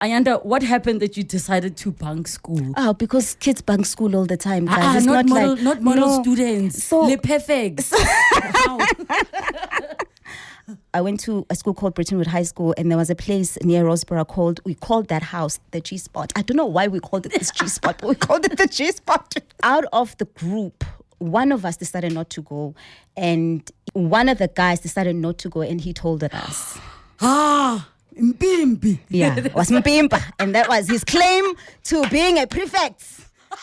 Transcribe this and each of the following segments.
Ayanda, what happened that you decided to bunk school? Oh, because kids bunk school all the time. Guys. It's not model no. students. So Le perfect. Wow. I went to a school called Brittonwood High School, and there was a place near Roseboro we called that house the G-Spot. I don't know why we called it this G-Spot, but we called it the G-Spot. Out of the group, one of us decided not to go, and one of the guys decided not to go, and he told us. Mpimpi. Yeah, it was Mpimpa. And that was his claim to being a prefect,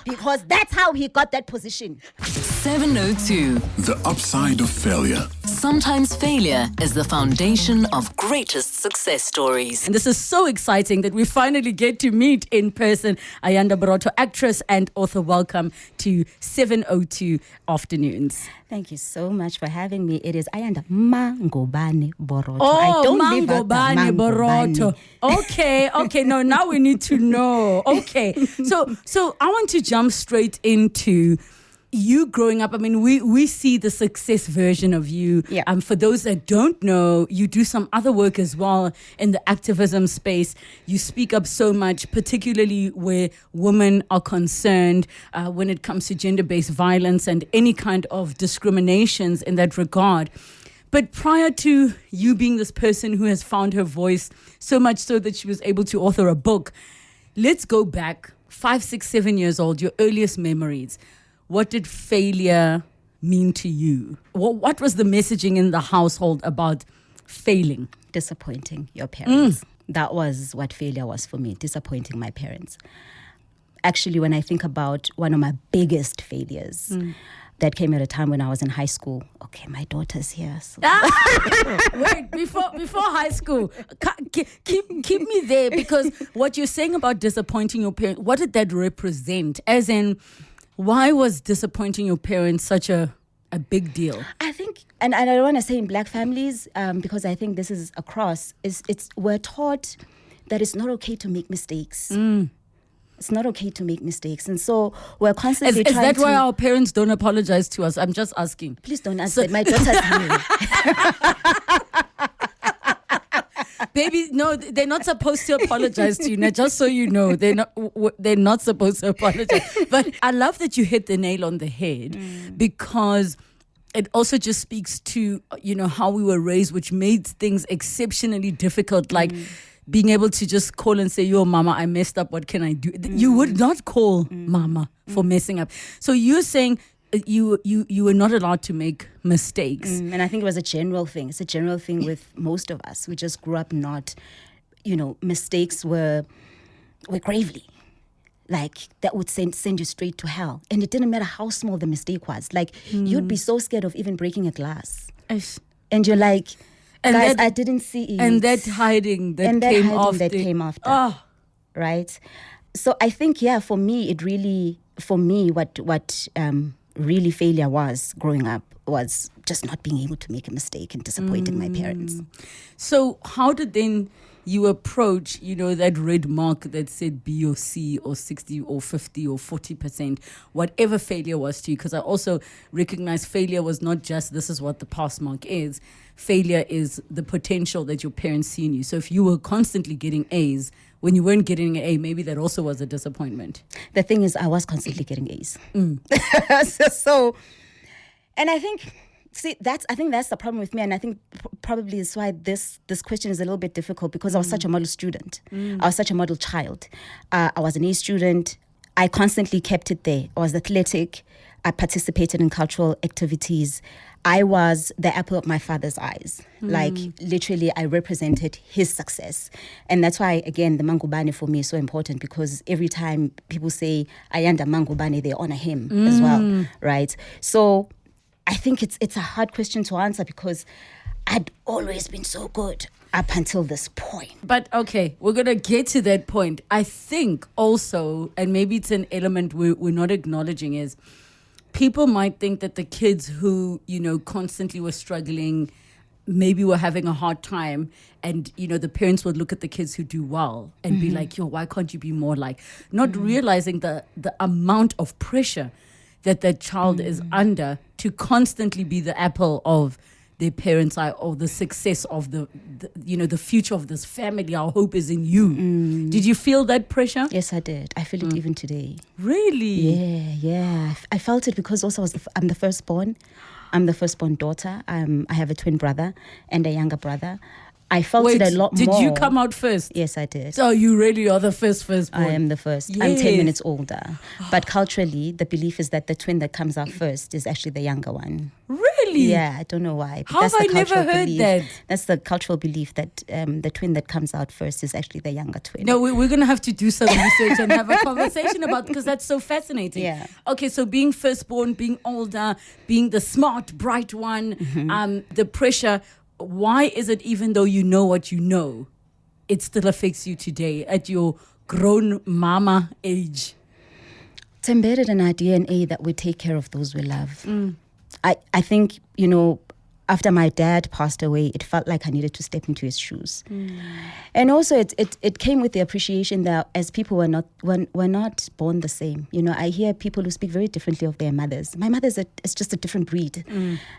because that's how he got that position. 702. The upside of failure. Sometimes failure is the foundation of greatest success stories. And this is so exciting that we finally get to meet in person Ayanda Borotho, actress and author. Welcome to 702 Afternoons. Thank you so much for having me. It is Ayanda Borotho. Oh, I don't leave out the Borotho. Okay. No, now we need to know. Okay. So I want to jump straight into you growing up. I mean, we see the success version of you. Yeah. For those that don't know, you do some other work as well in the activism space. You speak up so much, particularly where women are concerned when it comes to gender-based violence and any kind of discriminations in that regard. But prior to you being this person who has found her voice, so much so that she was able to author a book, let's go back 5, 6, 7 years old, your earliest memories. What did failure mean to you? What was the messaging in the household about failing? Disappointing your parents. That was what failure was for me, disappointing my parents. Actually, when I think about one of my biggest failures, that came at a time when I was in high school. Okay, my daughter's here. So. Wait, before high school, keep me there, because what you're saying about disappointing your parents, what did that represent? As in, why was disappointing your parents such a big deal? I think, and I don't want to say in black families, because I think this is across, we're taught that it's not okay to make mistakes. It's not okay to make mistakes. And so we're constantly trying to... Is that why our parents don't apologize to us? I'm just asking. Please don't ask that. My daughter's here. Baby, no, they're not supposed to apologize to you. Now, just so you know, they're not supposed to apologize. But I love that you hit the nail on the head, because it also just speaks to, how we were raised, which made things exceptionally difficult. Like being able to just call and say, yo, mama, I messed up. What can I do? You would not call mama for messing up. So you're saying you were not allowed to make mistakes. And I think it was a general thing. It's a general thing with most of us. We just grew up not, mistakes were gravely. Like, that would send you straight to hell. And it didn't matter how small the mistake was. Like, you'd be so scared of even breaking a glass. And you're like, guys, I didn't see it. And that hiding that came after. Oh. Right? So I think, for me, what really failure was growing up was just not being able to make a mistake and disappointing my parents. So how did then you approach, that red mark that said B or C or 60 or 50 or 40%, whatever failure was to you? Because I also recognize failure was not just this is what the pass mark is. Failure is the potential that your parents see in you. So if you were constantly getting A's, when you weren't getting an A, maybe that also was a disappointment. The thing is, I was constantly getting A's. So, and I think that's the problem with me, and I think probably is why this question is a little bit difficult, because I was such a model student. I was such a model child. I was an A student. I constantly kept it there. I was athletic. I participated in cultural activities. I was the apple of my father's eyes. Like, literally, I represented his success. And that's why, again, the Mangubane for me is so important, because every time people say Ayanda Mangubane, they honor him as well, right? So I think it's a hard question to answer, because I'd always been so good up until this point. But okay, we're going to get to that point. I think also, and maybe it's an element we're not acknowledging, is people might think that the kids who, constantly were struggling, maybe were having a hard time, and, the parents would look at the kids who do well and be like, yo, why can't you be more like, not realizing the amount of pressure that child is under to constantly be the apple of their parents are, or the success of the future of this family. Our hope is in you. Did you feel that pressure? Yes, I did. I feel it even today. Really? Yeah. I felt it because also I'm the firstborn. I'm the firstborn daughter. I have a twin brother and a younger brother. I felt it a lot more. Did you come out first? Yes, I did. So you really are the firstborn? I am the first. Yes. I'm 10 minutes older. But culturally, the belief is that the twin that comes out first is actually the younger one. Really? Yeah, I don't know why. But How have I never heard that? That's the cultural belief that the twin that comes out first is actually the younger twin. No, we're going to have to do some research and have a conversation about, because that's so fascinating. Yeah. Okay, so being firstborn, being older, being the smart, bright one, the pressure. Why is it, even though you know what you know, it still affects you today at your grown mama age? It's embedded in our DNA that we take care of those we love. I think, after my dad passed away, it felt like I needed to step into his shoes. And also it came with the appreciation that as people we're not born the same. I hear people who speak very differently of their mothers. My mother is just a different breed.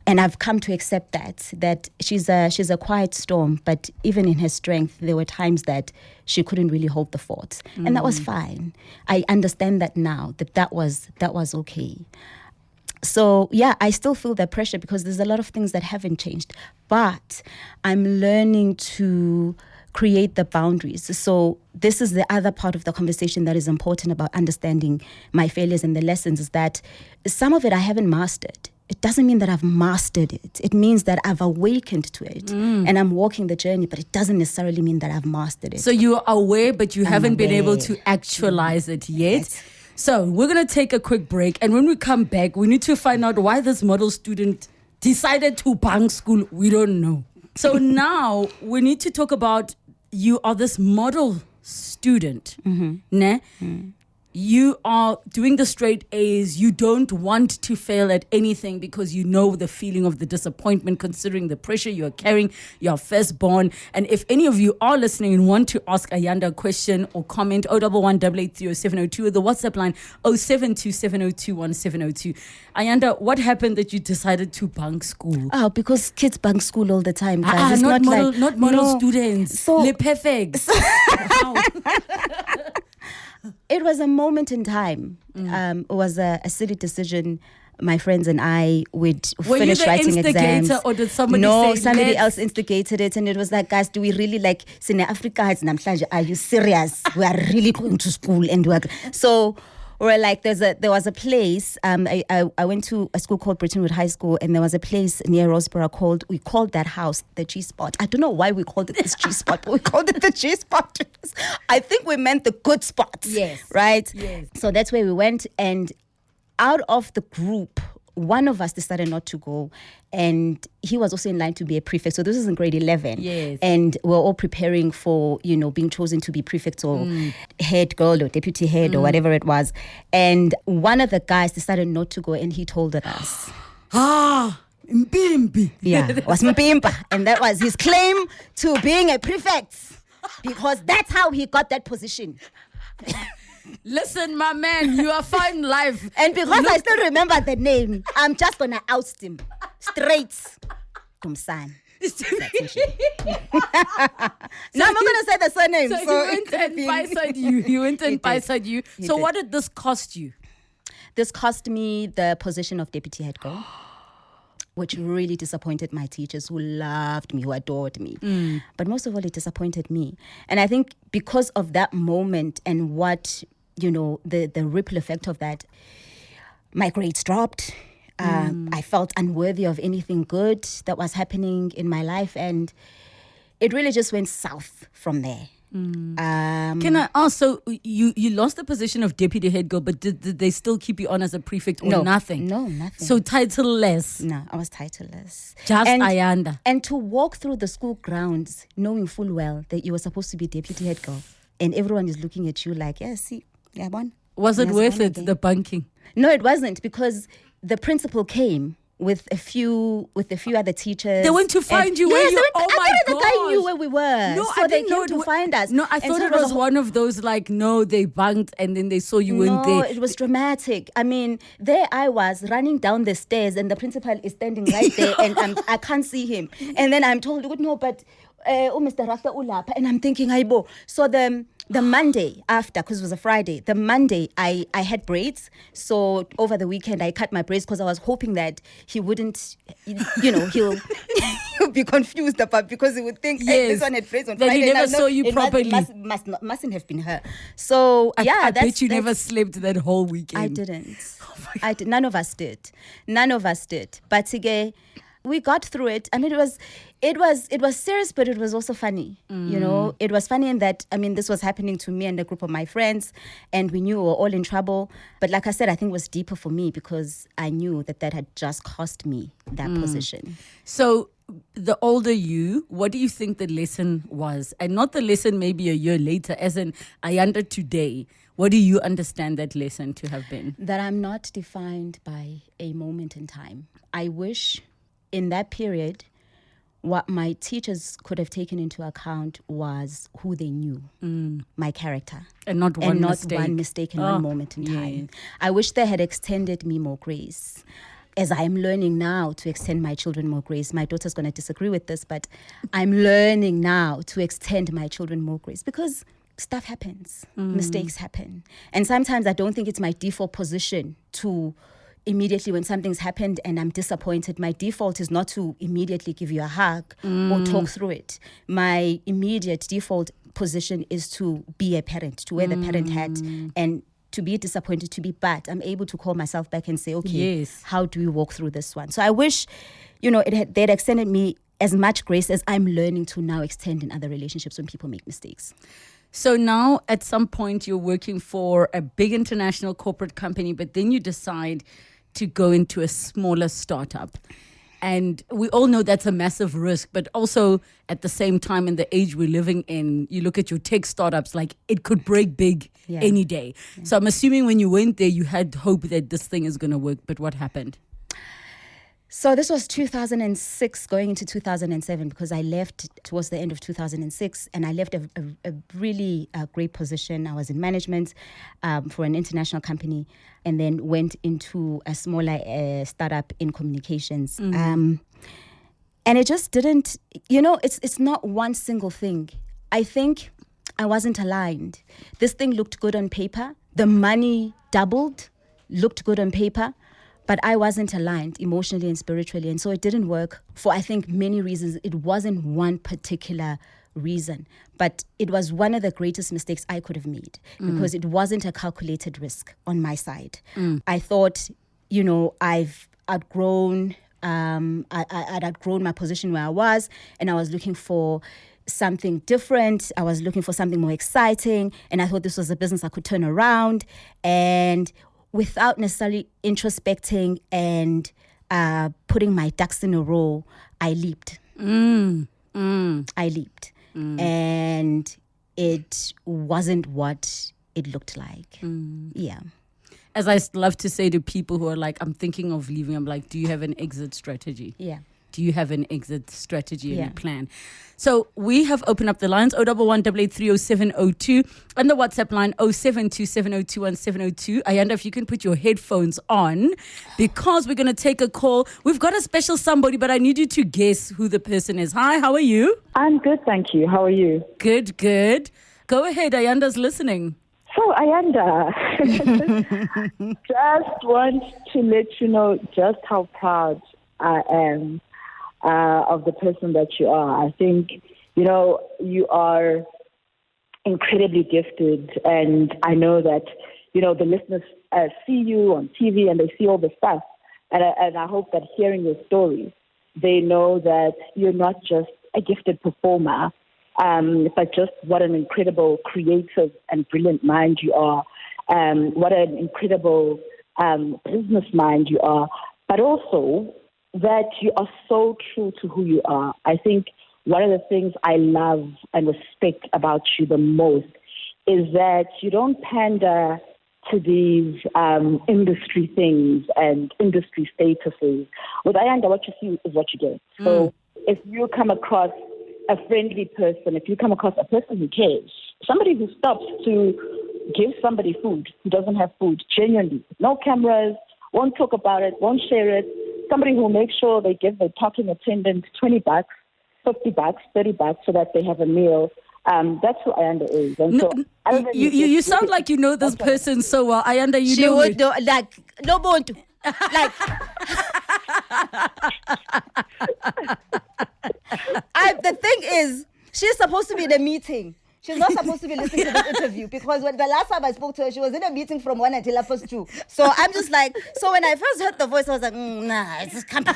And I've come to accept that she's a quiet storm, but even in her strength, there were times that she couldn't really hold the fort. And that was fine. I understand that now, that was okay. So, yeah, I still feel that pressure because there's a lot of things that haven't changed. But I'm learning to create the boundaries. So this is the other part of the conversation that is important about understanding my failures and the lessons, is that some of it I haven't mastered. It doesn't mean that I've mastered it. It means that I've awakened to it and I'm walking the journey, but it doesn't necessarily mean that I've mastered it. So you're aware, but you haven't been able to actualize it yet. Yes. So we're going to take a quick break. And when we come back, we need to find out why this model student decided to bunk school. We don't know. So now we need to talk about, you are this model student. Ne? You are doing the straight A's. You don't want to fail at anything because you know the feeling of the disappointment, considering the pressure you're carrying. You're firstborn. And if any of you are listening and want to ask Ayanda a question or comment, 011-883-0702, or the WhatsApp line 0727021702. Ayanda, what happened that you decided to bunk school? Oh, because kids bunk school all the time, guys. It's not model, like, not model students. So, Le perfect. It was a moment in time. It was a silly decision. My friends and I would finish writing exams. Were you the instigator, or did somebody No, say, somebody else instigated it, and it was like, guys, do we really like Sine Africa? Are you serious? We are really going to school, and so we're like, there was a place. I went to a school called Brittonwood High School, and there was a place near Roseboro we called that house the G Spot. I don't know why we called it this G Spot, but we called it the G Spot. I think we meant the good spots. Yes. Right? Yes. So that's where we went, and out of the group, one of us decided not to go, and he was also in line to be a prefect. So this was in grade 11. Yes. And we're all preparing for, being chosen to be prefect or head girl or deputy head or whatever it was. And one of the guys decided not to go, and he told us. Mbimbi. Yeah, it was Mpimpa. And that was his claim to being a prefect, because that's how he got that position. Listen, my man, you are fine live. And because I still remember the name, I'm just going to oust him. Straight. Kumsan. No, I'm not going to say the surname. So he went and biside you. He went and biside you. So what did this cost you? This cost me the position of deputy head girl, which really disappointed my teachers, who loved me, who adored me. But most of all, it disappointed me. And I think because of that moment and what, the ripple effect of that, my grades dropped. I felt unworthy of anything good that was happening in my life. And it really just went south from there. Can I ask, so you lost the position of deputy head girl, but did they still keep you on as a prefect or nothing? No, nothing. So titleless? No, I was titleless. Just Ayanda. And to walk through the school grounds knowing full well that you were supposed to be deputy head girl, and everyone is looking at you like, yeah, see, yeah, one. Was it worth it, the bunking? No, it wasn't, because the principal came with a few other teachers. They went to find you where yes, you... they went, Oh my I thought the guy gosh. knew where we were. No, so I they didn't know came to find us. No, I And thought so it was one of those like, no, they bunked and then they saw you weren't No, there. it was dramatic. I mean, there I was running down the stairs and the principal is standing right there and I can't see him. And then I'm told, no, but Mr. Rasta Ulapa. And I'm thinking, Aibo. So the Monday after, because it was a Friday, the Monday I had braids. So over the weekend I cut my braids because I was hoping that he wouldn't, he'll be confused about, because he would think, hey, Yes. this one had braids on Then he Friday. never saw you properly. Mustn't have been her. So I bet you never slept that whole weekend. I didn't. None of us did. But again, we got through it. I mean, it was serious, but it was also funny. It was funny in that, I mean, this was happening to me and a group of my friends, and we knew we were all in trouble. But like I said, I think it was deeper for me because I knew that had just cost me that position. So the older you, what do you think the lesson was? And not the lesson maybe a year later, as in Ayanda today. What do you understand that lesson to have been? That I'm not defined by a moment in time. I wish in that period, what my teachers could have taken into account was who they knew, my character. And not one mistake. One mistake in one moment in time. I wish they had extended me more grace. As I'm learning now to extend my children more grace. My daughter's going to disagree with this, but I'm learning now to extend my children more grace because stuff happens, mistakes happen. And sometimes I don't think it's my default position to immediately, when something's happened and I'm disappointed, my default is not to immediately give you a hug or talk through it. My immediate default position is to be a parent, to wear the parent hat and to be disappointed, to be bad. I'm able to call myself back and say, okay, how do we walk through this one? So I wish, they'd extended me as much grace as I'm learning to now extend in other relationships when people make mistakes. So now at some point you're working for a big international corporate company, but then you decide to go into a smaller startup. And we all know that's a massive risk, but also at the same time in the age we're living in, you look at your tech startups, like it could break big any day. So I'm assuming when you went there, you had hope that this thing is going to work, but what happened? So this was 2006 going into 2007 because I left towards the end of 2006 and I left a really great position. I was in management for an international company and then went into a smaller startup in communications. And it just didn't, it's not one single thing. I think I wasn't aligned. This thing looked good on paper. The money doubled, looked good on paper. But I wasn't aligned emotionally and spiritually. And so it didn't work for, I think, many reasons. It wasn't one particular reason. But it was one of the greatest mistakes I could have made because it wasn't a calculated risk on my side. I thought, I've outgrown, I'd outgrown my position where I was, and I was looking for something different. I was looking for something more exciting. And I thought this was a business I could turn around. And without necessarily introspecting and putting my ducks in a row, I leaped. I leaped. And it wasn't what it looked like. Yeah. As I love to say to people who are like, I'm thinking of leaving, I'm like, do you have an exit strategy? Yeah. Do you have an exit strategy and a plan? So we have opened up the lines 011-883-0702 and the WhatsApp line 0727021702. Ayanda, if you can put your headphones on because we're going to take a call. We've got a special somebody, but I need you to guess who the person is. Hi, how are you? I'm good, thank you. How are you? Good, good. Go ahead, Ayanda's listening. So, Ayanda, just want to let you know just how proud I am of the person that you are. I think, you are incredibly gifted, and I know that, the listeners see you on TV and they see all the stuff, and I hope that hearing your stories, they know that you're not just a gifted performer, but just what an incredible creative and brilliant mind you are, what an incredible business mind you are, but also that you are so true to who you are. I think one of the things I love and respect about you the most is that you don't pander to these industry things and industry statuses. With Ayanda, what you see is what you get. So if you come across a friendly person, if you come across a person who cares, somebody who stops to give somebody food who doesn't have food, genuinely, no cameras, won't talk about it, won't share it, somebody who will make sure they give the parking attendant $20, $50, $30 so that they have a meal. That's who Ayanda is. And so, you sound like you know this person so well. Ayanda, you She know would it. do, like, no want to. Like, the thing is, she's supposed to be in a meeting. She's not supposed to be listening to this interview because when the last time I spoke to her, she was in a meeting from 1 until 2. So I'm just like, so when I first heard the voice, I was like, nah, it's just can't be.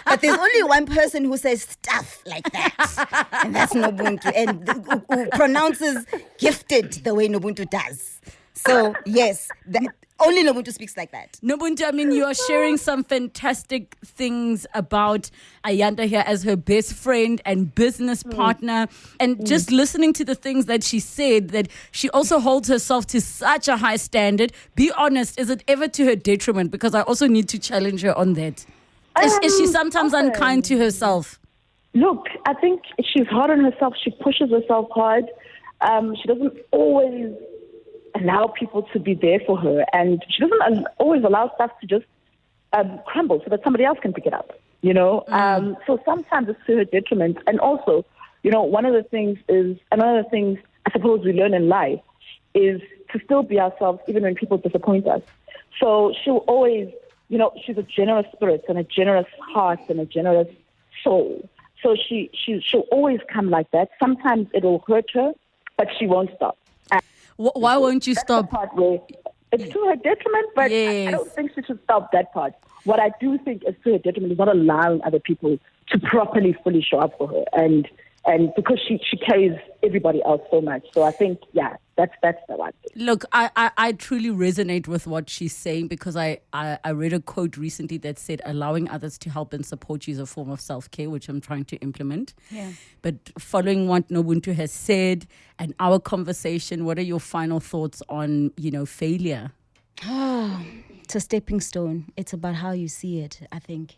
But there's only one person who says stuff like that, and that's Nobuntu, and who pronounces gifted the way Nobuntu does. So yes, only Nobuntu speaks like that. Nobuntu, I mean, you are sharing some fantastic things about Ayanda here as her best friend and business partner. And just listening to the things that she said, that she also holds herself to such a high standard. Be honest, is it ever to her detriment? Because I also need to challenge her on that. Is she sometimes unkind to herself? Look, I think she's hard on herself. She pushes herself hard. She doesn't always allow people to be there for her, and she doesn't always allow stuff to just crumble so that somebody else can pick it up, you know. So sometimes it's to her detriment. And also, you know, one of the things I suppose we learn in life is to still be ourselves even when people disappoint us. So she'll always, you know, she's a generous spirit and a generous heart and a generous soul. So she'll always come like that. Sometimes it'll hurt her, but she won't stop. Why won't you That's stop? the part where it's to her detriment, but Yes. I don't think she should stop that part. What I do think is to her detriment is not allowing other people to properly, fully show up for her. And because she carries everybody else so much. So I think, yeah, that's the one thing. Look, I truly resonate with what she's saying because I read a quote recently that said allowing others to help and support you is a form of self-care, which I'm trying to implement. Yeah. But following what Nobuntu has said and our conversation, what are your final thoughts on, you know, failure? It's a stepping stone. It's about how you see it, I think.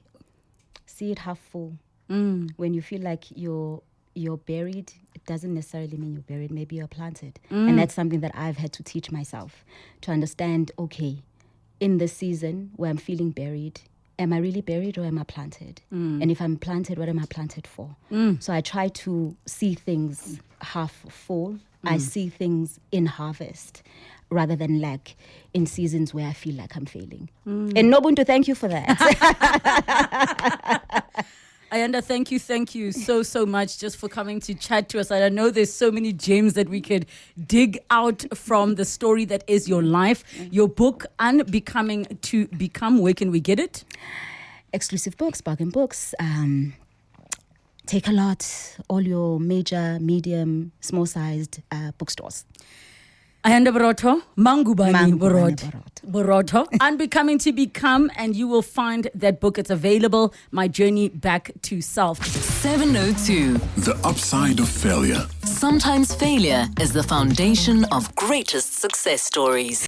See it half full. When you feel like you're buried, it doesn't necessarily mean you're buried. Maybe you're planted. And that's something that I've had to teach myself to understand, okay, in this season where I'm feeling buried, am I really buried or am I planted? And if I'm planted, what am I planted for? So I try to see things half full. I see things in harvest rather than like in seasons where I feel like I'm failing. And Nobuntu, thank you for that. Ayanda, thank you so much just for coming to chat to us. And I know there's so many gems that we could dig out from the story that is your life. Your book, Unbecoming to Become, where can we get it? Exclusive books, bargain books. Take a lot, all your major, medium, small-sized bookstores. Ayanda Borotho, Mangubani Borotho. Borotho, Unbecoming to Become, and you will find that book. It's available, My Journey Back to Self. 702. The upside of failure. Sometimes failure is the foundation of greatest success stories.